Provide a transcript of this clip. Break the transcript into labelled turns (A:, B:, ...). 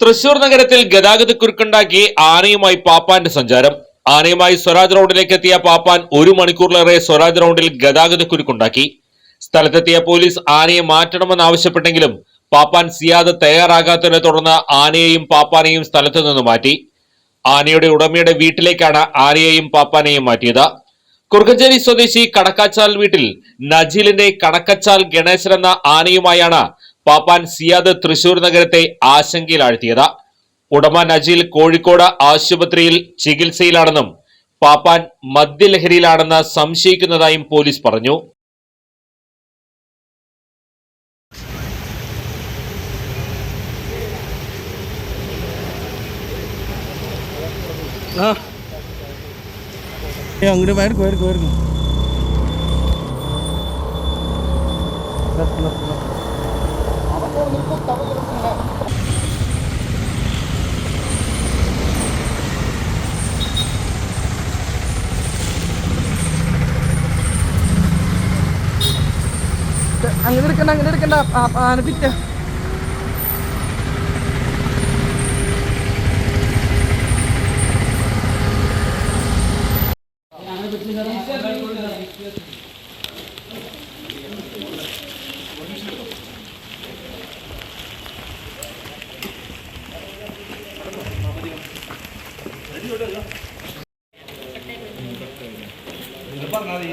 A: തൃശൂർ നഗരത്തിൽ ഗതാഗതക്കുരുക്കുണ്ടാക്കി ആനയുമായി പാപ്പാന്റെ സഞ്ചാരം. ആനയുമായി സ്വരാജ് റൗണ്ടിലേക്ക് എത്തിയ പാപ്പാൻ 1 മണിക്കൂറിലേറെ സ്വരാജ് റൗണ്ടിൽ ഗതാഗതക്കുരുക്കുണ്ടാക്കി. സ്ഥലത്തെത്തിയ പോലീസ് ആനയെ മാറ്റണമെന്നാവശ്യപ്പെട്ടെങ്കിലും പാപ്പാൻ സിയാദ് തയ്യാറാകാത്തതിനെ തുടർന്ന് ആനയെയും പാപ്പാനെയും സ്ഥലത്തു നിന്ന് മാറ്റി. ആനയുടെ ഉടമയുടെ വീട്ടിലേക്കാണ് ആനയെയും പാപ്പാനെയും മാറ്റിയത്. കുറുക്കഞ്ചേരി സ്വദേശി കടക്കാച്ചാൽ വീട്ടിൽ നജീലിന്റെ കണക്കച്ചാൽ ഗണേശൻ എന്ന ആനയുമായാണ് പാപ്പാൻ സിയാദ് തൃശൂർ നഗരത്തെ ആശങ്കയിലാഴ്ത്തിയത്. ഉടമ നജീൽ കോഴിക്കോട് ആശുപത്രിയിൽ ചികിത്സയിലാണെന്നും പാപ്പാൻ മദ്യലഹരിയിലാണെന്ന് സംശയിക്കുന്നതായും പോലീസ് പറഞ്ഞു.
B: അങ്ങോട്ട് വരുന്നു അങ്ങനെ എടുക്കണ്ട ആന പിറ്റ പറഞ്ഞാൽ